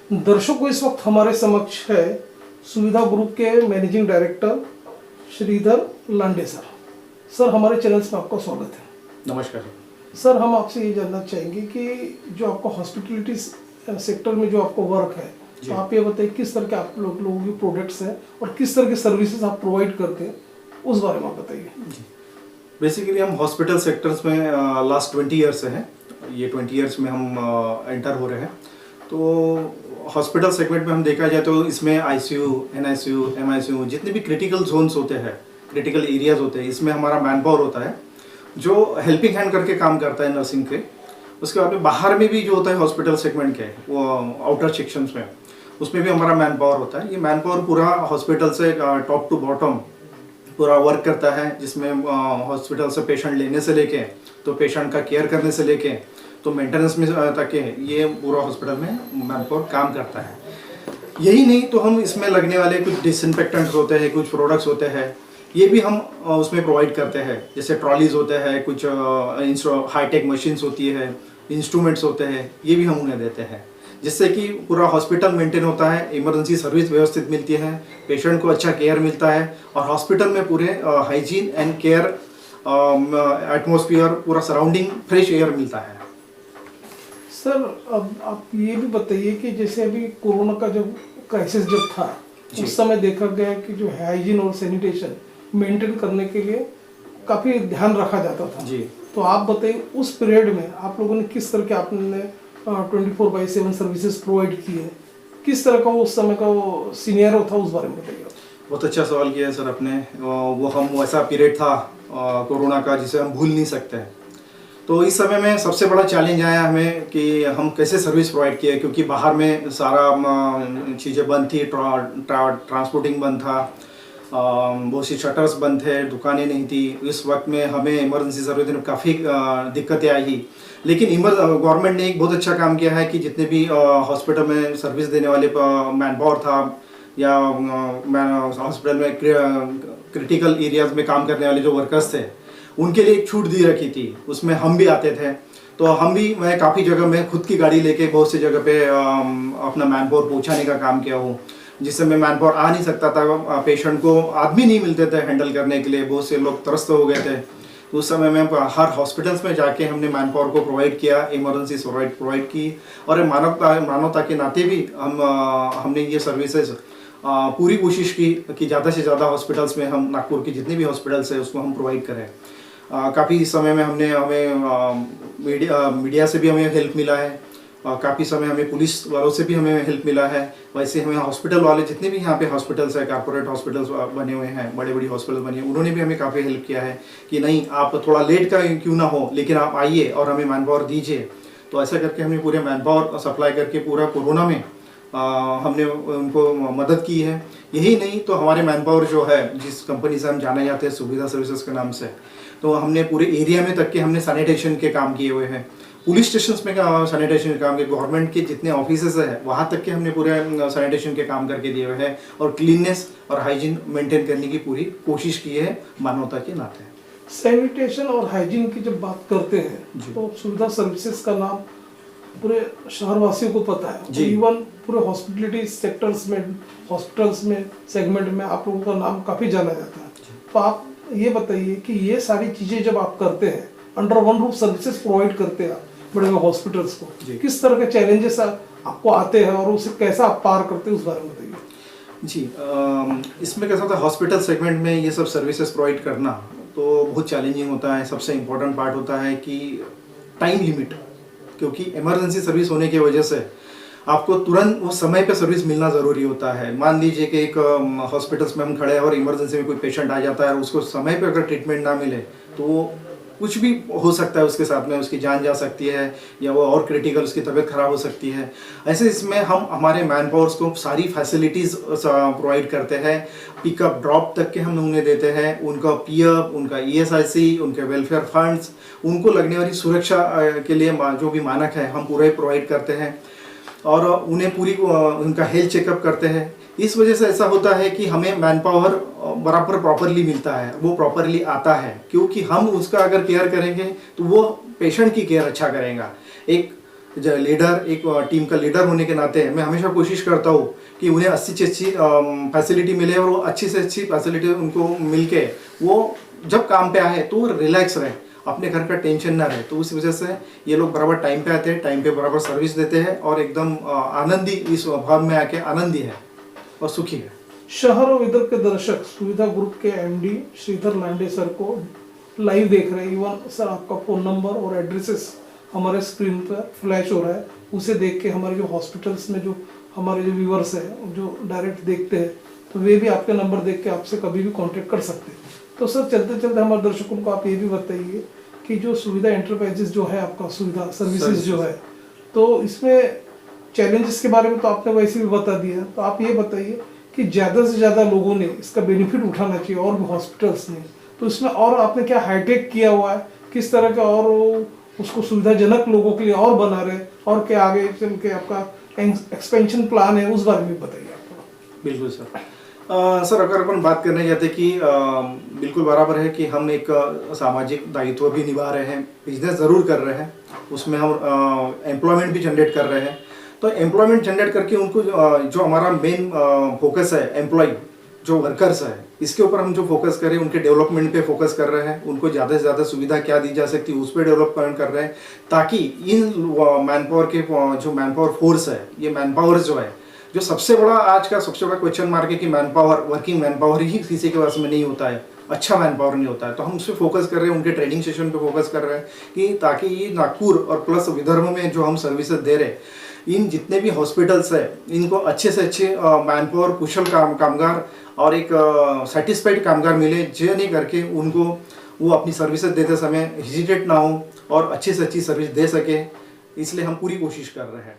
दर्शकों, इस वक्त हमारे समक्ष है सुविधा ग्रुप के मैनेजिंग डायरेक्टर श्रीधर लांडे सर। सर, हमारे चैनल में आपका स्वागत है। नमस्कार सर, हम आपसे ये जानना चाहेंगे कि जो आपका हॉस्पिटलिटी सेक्टर में जो आपका वर्क है, तो आप ये बताइए किस तरह के आप लोगों की प्रोडक्ट्स हैं और किस तरह की सर्विसेज आप प्रोवाइड करते हैं, उस बारे में आप बताइए। बेसिकली हम हॉस्पिटल सेक्टर्स में लास्ट 20 ईयर्स से हैं। ये 20 ईयर्स में हम एंटर हो रहे हैं। तो हॉस्पिटल सेगमेंट में हम देखा जाए तो इसमें आईसीयू, एनआईसीयू, एमआईसीयू जितने भी क्रिटिकल जोन्स होते हैं, क्रिटिकल एरियाज होते हैं, इसमें हमारा मैन पावर होता है जो हेल्पिंग हैंड करके काम करता है नर्सिंग के। उसके बाद में बाहर में भी जो होता है हॉस्पिटल सेगमेंट के, वो आउटर सेक्शंस में, उसमें भी हमारा मैन पावर होता है। ये मैन पावर पूरा हॉस्पिटल से टॉप टू बॉटम पूरा वर्क करता है, जिसमें हॉस्पिटल से पेशेंट लेने से लेके तो पेशेंट का केयर करने से लेके तो मेंटेनेंस में तक ये पूरा हॉस्पिटल में मैन पावर काम करता है। यही नहीं तो हम इसमें लगने वाले कुछ डिसइंफेक्टेंट्स होते हैं, कुछ प्रोडक्ट्स होते हैं, ये भी हम उसमें प्रोवाइड करते हैं। जैसे ट्रॉलीज होते हैं, कुछ हाईटेक मशीन्स होती है, इंस्ट्रूमेंट्स होते हैं, ये भी हम उन्हें देते हैं, जिससे कि पूरा हॉस्पिटल मेंटेन होता है, इमरजेंसी सर्विस व्यवस्थित मिलती है, पेशेंट को अच्छा केयर मिलता है और हॉस्पिटल में पूरे हाइजीन एंड केयर एटमॉस्फेयर, पूरा सराउंडिंग फ्रेश एयर मिलता है। सर, अब आप ये भी बताइए कि जैसे अभी कोरोना का जब क्राइसिस जब था, उस समय देखा गया कि जो हाइजीन और सैनिटेशन मेंटेन करने के लिए काफ़ी ध्यान रखा जाता था जी। तो आप बताइए उस पीरियड में आप लोगों ने किस तरह के आपने 24/7 सर्विसेज प्रोवाइड की है, किस तरह का वो उस समय का वो सीनियर था, उस बारे में बताइए। बहुत अच्छा सवाल किया है सर आपने। वो हम वैसा पीरियड था कोरोना का जिसे हम भूल नहीं सकते। तो इस समय में सबसे बड़ा चैलेंज आया हमें कि हम कैसे सर्विस प्रोवाइड किए, क्योंकि बाहर में सारा चीज़ें बंद थी, ट्रांसपोर्टिंग बंद था, बहुत सी शटर्स बंद थे, दुकानें नहीं थी। इस वक्त में हमें इमरजेंसी सर्विस में काफ़ी दिक्कतें आई, लेकिन गवर्नमेंट ने एक बहुत अच्छा काम किया है कि जितने भी हॉस्पिटल में सर्विस देने वाले मैन पावर था या हॉस्पिटल में क्रिटिकल एरियाज में काम करने वाले जो वर्कर्स थे, उनके लिए एक छूट दी रखी थी। उसमें हम भी आते थे, तो हम भी, मैं काफ़ी जगह में खुद की गाड़ी लेके बहुत सी जगह पे अपना मैन पावर पहुँचाने का काम किया हूँ, जिससे मैं मैन पावर आ नहीं सकता था, पेशेंट को आदमी नहीं मिलते थे हैंडल करने के लिए, बहुत से लोग त्रस्त हो गए थे। तो उस समय में हर हॉस्पिटल्स में जाके हमने मैन पावर को प्रोवाइड किया, इमरजेंसी प्रोवाइड की, और मानवता के नाते भी हमने ये सर्विसेज पूरी कोशिश की कि ज़्यादा से ज़्यादा हॉस्पिटल्स में हम, नागपुर की जितनी भी हॉस्पिटल्स है उसको हम प्रोवाइड करें। काफ़ी इस समय में हमें मीडिया से भी हमें हेल्प मिला है, काफ़ी समय हमें पुलिस वालों से भी हमें हेल्प मिला है। वैसे हमें हॉस्पिटल वाले जितने भी यहाँ पे हॉस्पिटल्स है, कॉर्पोरेट हॉस्पिटल्स बने हुए हैं, बड़े बड़ी हॉस्पिटल बनी है, उन्होंने भी हमें काफ़ी हेल्प किया है कि नहीं, आप थोड़ा लेट का क्यों ना हो, लेकिन आप आइए और हमें मैन पावर दीजिए। तो ऐसा करके हमने पूरे मैन पावर सप्लाई करके पूरा कोरोना में हमने उनको मदद की है। यही नहीं तो हमारे मैन पावर जो है, जिस कंपनी से हम जाने जाते हैं सुविधा सर्विसेज के नाम से, तो हमने पूरे एरिया में तक के हमने सैनिटेशन के काम किए हुए हैं, पुलिस स्टेशंस में सैनिटेशन के काम के, गवर्नमेंट के जितने ऑफिसेस है वहाँ तक के हमने पूरे सैनिटेशन के काम करके दिए हुए हैं, और क्लीननेस और हाइजीन मेंटेन करने की पूरी कोशिश की है मानवता के नाते। सैनिटेशन और हाइजीन की जब बात करते हैं तो सुविधा सर्विसेज का नाम पूरे शहरवासियों को पता है, इवन पूरे हॉस्पिटलिटी सेक्टर्स में, हॉस्पिटल्स में, सेगमेंट में आप लोगों का नाम काफ़ी जाना जाता है। तो आप ये बताइए कि ये सारी चीज़ें जब आप करते हैं, under one roof services provide करते हैं बड़े बड़े हॉस्पिटल्स को, किस तरह के चैलेंजेस आपको आते हैं और उसे कैसा आप पार करते हैं, उस बारे में बताइए। जी, इसमें कैसा था, हॉस्पिटल सेगमेंट में ये सब सर्विसेज प्रोवाइड करना तो बहुत चैलेंजिंग होता है। सबसे इम्पोर्टेंट पार्ट होता है कि टाइम लिमिट, क्योंकि इमरजेंसी सर्विस होने की वजह से आपको तुरंत वो समय पे सर्विस मिलना ज़रूरी होता है। मान लीजिए कि एक हॉस्पिटल्स में हम खड़े हैं और इमरजेंसी में कोई पेशेंट आ जाता है और उसको समय पे अगर ट्रीटमेंट ना मिले तो कुछ भी हो सकता है उसके साथ में, उसकी जान जा सकती है या वो और क्रिटिकल, उसकी तबीयत ख़राब हो सकती है। ऐसे इसमें हम हमारे मैन पावर्स को सारी फैसिलिटीज़ प्रोवाइड करते हैं, पिकअप ड्रॉप तक के हम उन्हें देते हैं, उनका पीएफ, उनका ईएसआईसी, उनके वेलफेयर फंड्स, उनको लगने वाली सुरक्षा के लिए जो भी मानक है हम पूरे प्रोवाइड करते हैं, और उन्हें पूरी उनका हेल्थ चेकअप करते हैं। इस वजह से ऐसा होता है कि हमें मैन पावर बराबर प्रॉपरली मिलता है, वो प्रॉपरली आता है, क्योंकि हम उसका अगर केयर करेंगे तो वो पेशेंट की केयर अच्छा करेगा। एक जो लीडर, एक टीम का लीडर होने के नाते मैं हमेशा कोशिश करता हूँ कि उन्हें अच्छी से अच्छी फैसिलिटी मिले और वो अच्छी से अच्छी फैसिलिटी उनको मिल के वो जब काम पे आए तो रिलैक्स रहे, अपने घर का टेंशन ना रहे। तो उस वजह से ये लोग बराबर टाइम पे आते हैं, टाइम पे बराबर सर्विस देते हैं और एकदम आनंदी इस भाव में आके आनंदी है और सुखी है। शहर और इधर के दर्शक सुविधा ग्रुप के एमडी श्रीधर लांडे सर को लाइव देख रहे हैं। इवन सर आपका फ़ोन नंबर और एड्रेसेस हमारे स्क्रीन पर फ्लैश हो रहा है, उसे देख के हमारे जो हॉस्पिटल्स में जो हमारे जो व्यूवर्स हैं जो डायरेक्ट देखते हैं तो वे भी आपके नंबर देख के आपसे कभी भी कांटेक्ट कर सकते हैं। तो सर चलते चलते हमारे दर्शकों को आप ये भी बताइए कि जो सुविधा एंटरप्राइजेस जो है आपका सुविधा सर्विसेज जो है, तो इसमें चैलेंजेस के बारे में तो आपने वैसे भी बता दिया, तो आप ये बताइए कि ज़्यादा से ज़्यादा लोगों ने इसका बेनिफिट उठाना चाहिए और भी हॉस्पिटल्स ने, तो इसमें और आपने क्या हाईटेक किया हुआ है, किस तरह का और उसको सुविधाजनक लोगों के लिए और बना रहे, और क्या आगे चल के आपका एक्सपेंशन प्लान है उस बारे में बताइए आपको। बिल्कुल सर। सर अगर अपन बात करने जाते कि बिल्कुल बराबर है कि हम एक सामाजिक दायित्व भी निभा रहे हैं, बिजनेस ज़रूर कर रहे हैं, उसमें हम एम्प्लॉयमेंट भी जनरेट कर रहे हैं। तो एम्प्लॉयमेंट जनरेट करके उनको जो हमारा मेन फोकस है एम्प्लॉय जो वर्कर्स है, इसके ऊपर हम जो फोकस करें, उनके डेवलपमेंट पे फोकस कर रहे हैं, उनको ज़्यादा से ज़्यादा सुविधा क्या दी जा सकती है उस पर डेवलपमेंट कर रहे हैं, ताकि इन मैनपावर के जो मैनपावर फोर्स है, ये मैनपावर जो है, जो सबसे बड़ा आज का सबसे बड़ा क्वेश्चन मार्क है कि मैनपावर, वर्किंग मैनपावर ही किसी के पास में नहीं होता है, अच्छा मैनपावर नहीं होता है। तो हम उस पर फोकस कर रहे हैं, उनके ट्रेनिंग सेशन पे फोकस कर रहे हैं कि ताकि ये नागपुर और प्लस विदर्भ में जो हम सर्विसेज दे रहे हैं, इन जितने भी हॉस्पिटल्स है इनको अच्छे से अच्छे मैनपावर, कुशल कामगार और एक सेटिस्फाइड कामगार मिले, जो नहीं करके उनको वो अपनी सर्विसेज देते समय हेजिटेट ना हो और अच्छी से अच्छी सर्विस दे सके, इसलिए हम पूरी कोशिश कर रहे हैं।